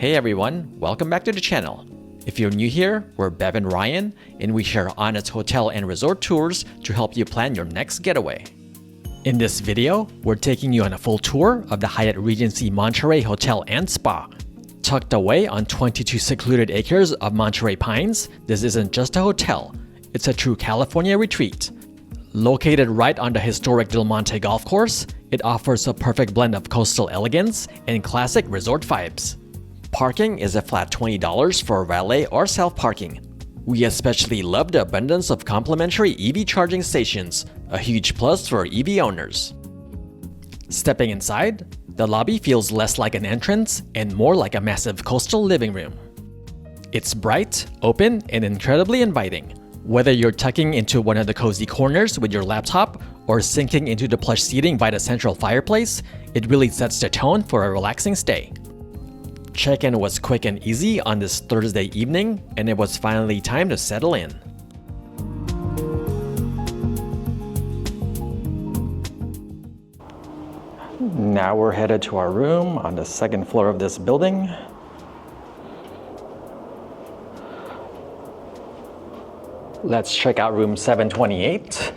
Hey everyone, welcome back to the channel. If you're new here, we're Bev and Ryan, and we share honest hotel and resort tours to help you plan your next getaway. In this video, we're taking you on a full tour of the Hyatt Regency Monterey Hotel and Spa. Tucked away on 22 secluded acres of Monterey Pines, this isn't just a hotel, it's a true California retreat. Located right on the historic Del Monte Golf Course, it offers a perfect blend of coastal elegance and classic resort vibes. Parking is a flat $20 for valet or self-parking. We especially love the abundance of complimentary EV charging stations, a huge plus for EV owners. Stepping inside, the lobby feels less like an entrance and more like a massive coastal living room. It's bright, open, and incredibly inviting. Whether you're tucking into one of the cozy corners with your laptop or sinking into the plush seating by the central fireplace, it really sets the tone for a relaxing stay. Check-in was quick and easy on this Thursday evening, and it was finally time to settle in. Now we're headed to our room on the second floor of this building. Let's check out room 728.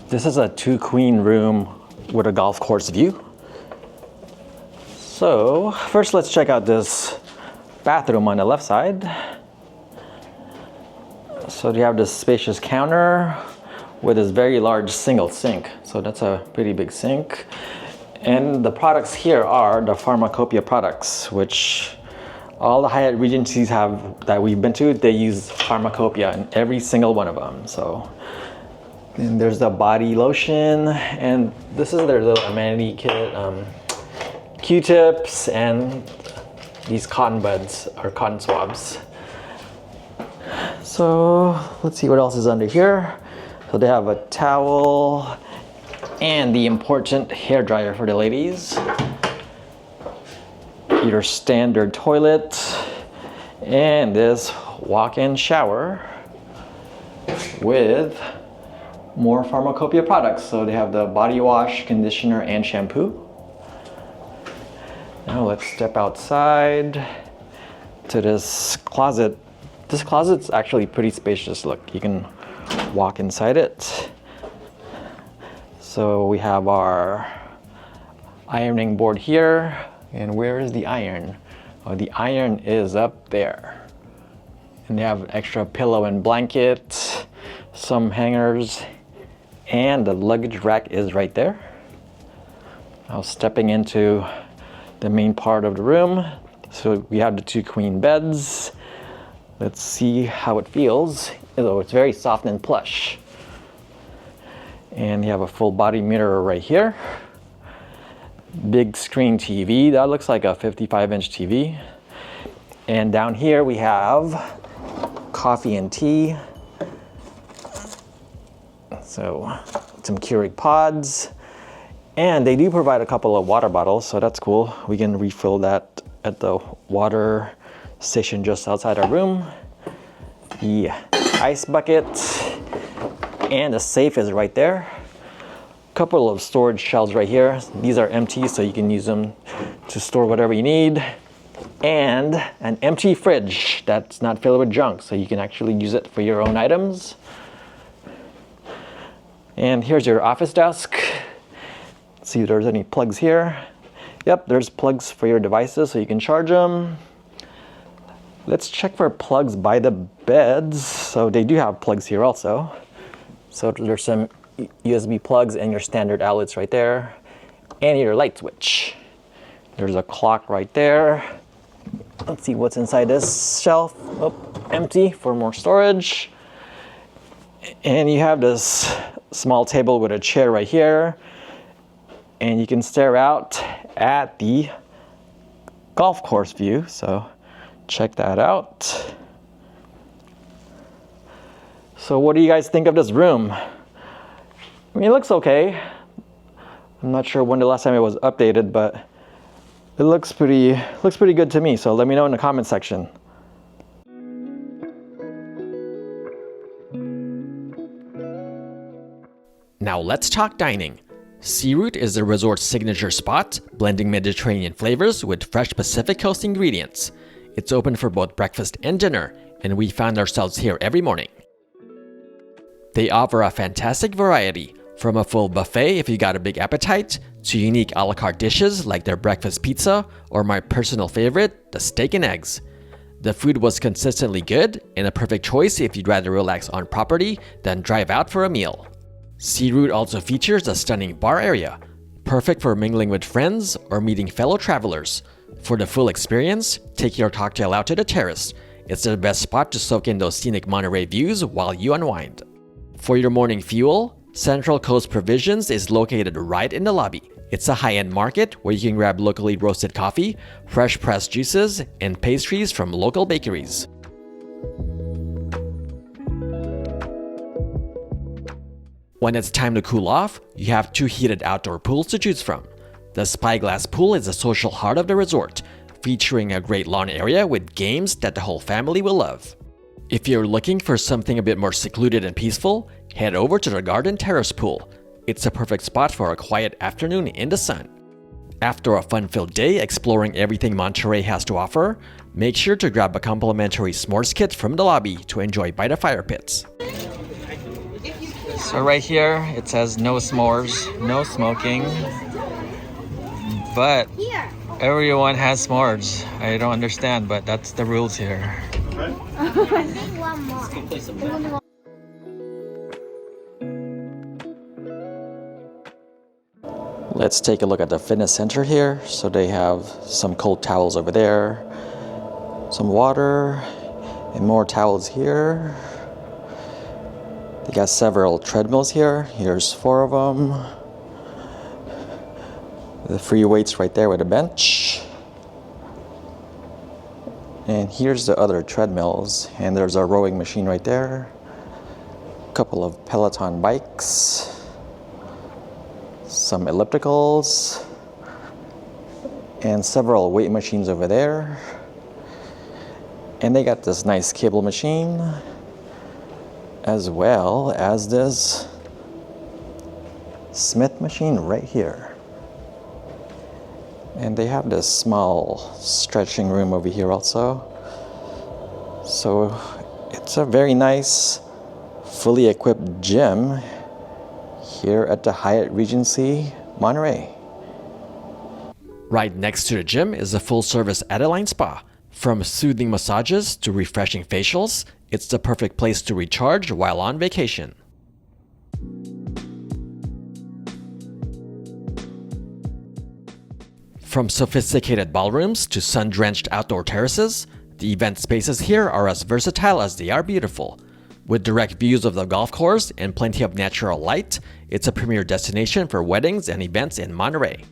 This is a 2-queen room with a golf course view. So first let's check out this bathroom on the left side. So you have this spacious counter with this very large single sink. So that's a pretty big sink. And the products here are the Pharmacopoeia products, which all the Hyatt Regencies that we've been to, they use Pharmacopoeia in every single one of them. So, and there's the body lotion, and this is their little amenity kit, Q-tips, and these cotton buds or cotton swabs. So let's see what else is under here. So they have a towel and the important hair dryer for the ladies. Your standard toilet and this walk-in shower with more Pharmacopoeia products. So they have the body wash, conditioner, and shampoo. Now let's step outside to this closet. This closet's actually pretty spacious. Look, you can walk inside it. So we have our ironing board here. And where is the iron? Oh, the iron is up there. And they have an extra pillow and blanket, some hangers, and the luggage rack is right there. Now stepping into the main part of the room. So we have the 2 queen beds. Let's see how it feels. Oh, it's very soft and plush. And you have a full body mirror right here. Big screen TV, that looks like a 55-inch TV. And down here we have coffee and tea. So some Keurig pods. And they do provide a couple of water bottles, so that's cool. We can refill that at the water station just outside our room. The ice bucket and the safe is right there. Couple of storage shelves right here. These are empty, so you can use them to store whatever you need. And an empty fridge that's not filled with junk, so you can actually use it for your own items. And here's your office desk. Let's see if there's any plugs here. Yep, there's plugs for your devices, so you can charge them. Let's check for plugs by the beds. So they do have plugs here also. So there's some USB plugs and your standard outlets right there, and your light switch. There's a clock right there. Let's see what's inside this shelf. Oh, empty for more storage. And you have this small table with a chair right here, and you can stare out at the golf course view, so check that out. So what do you guys think of this room? I mean, it looks okay. I'm not sure when the last time it was updated, but it looks pretty good to me. So let me know in the comment section. Now let's talk dining. Sea Route is the resort's signature spot, blending Mediterranean flavors with fresh Pacific Coast ingredients. It's open for both breakfast and dinner, and we found ourselves here every morning. They offer a fantastic variety, from a full buffet if you got a big appetite, to unique a la carte dishes like their breakfast pizza, or my personal favorite, the steak and eggs. The food was consistently good, and a perfect choice if you'd rather relax on property than drive out for a meal. Sea Route also features a stunning bar area, perfect for mingling with friends or meeting fellow travelers. For the full experience, take your cocktail out to the terrace. It's the best spot to soak in those scenic Monterey views while you unwind. For your morning fuel, Central Coast Provisions is located right in the lobby. It's a high-end market where you can grab locally roasted coffee, fresh pressed juices, and pastries from local bakeries. When it's time to cool off, you have 2 heated outdoor pools to choose from. The Spyglass Pool is the social heart of the resort, featuring a great lawn area with games that the whole family will love. If you're looking for something a bit more secluded and peaceful, head over to the Garden Terrace Pool. It's a perfect spot for a quiet afternoon in the sun. After a fun-filled day exploring everything Monterey has to offer, make sure to grab a complimentary s'mores kit from the lobby to enjoy by the fire pits. So right here, it says no s'mores, no smoking, but everyone has s'mores. I don't understand, but that's the rules here. Let's take a look at the fitness center here. So they have some cold towels over there, some water, and more towels here. They got several treadmills here. Here's 4 of them. The free weights right there with a bench. And here's the other treadmills. And there's a rowing machine right there. A couple of Peloton bikes. Some ellipticals. And several weight machines over there. And they got this nice cable machine, as well as this Smith machine right here. And they have this small stretching room over here also. So it's a very nice, fully equipped gym here at the Hyatt Regency Monterey. Right next to the gym is a full-service Adeline Spa. From soothing massages to refreshing facials, it's the perfect place to recharge while on vacation. From sophisticated ballrooms to sun-drenched outdoor terraces, the event spaces here are as versatile as they are beautiful. With direct views of the golf course and plenty of natural light, it's a premier destination for weddings and events in Monterey.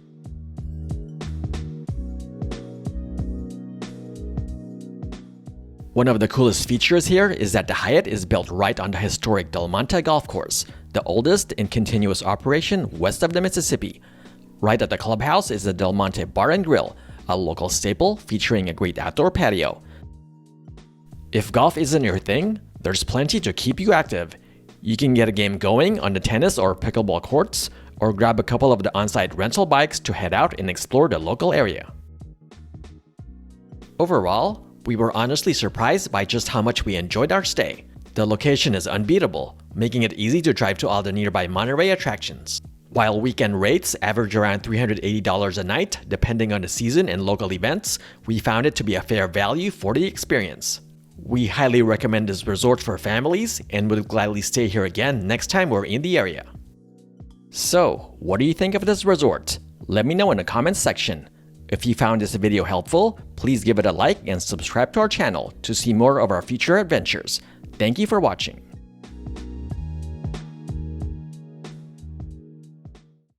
One of the coolest features here is that the Hyatt is built right on the historic Del Monte Golf Course, the oldest in continuous operation west of the Mississippi. Right at the clubhouse is the Del Monte Bar Grill, a local staple featuring a great outdoor patio. If golf isn't your thing, there's plenty to keep you active. You can get a game going on the tennis or pickleball courts, or grab a couple of the on-site rental bikes to head out and explore the local area. Overall, we were honestly surprised by just how much we enjoyed our stay. The location is unbeatable, making it easy to drive to all the nearby Monterey attractions. While weekend rates average around $380 a night, depending on the season and local events, we found it to be a fair value for the experience. We highly recommend this resort for families and would gladly stay here again next time we're in the area. So, what do you think of this resort? Let me know in the comments section. If you found this video helpful, please give it a like and subscribe to our channel to see more of our future adventures. Thank you for watching.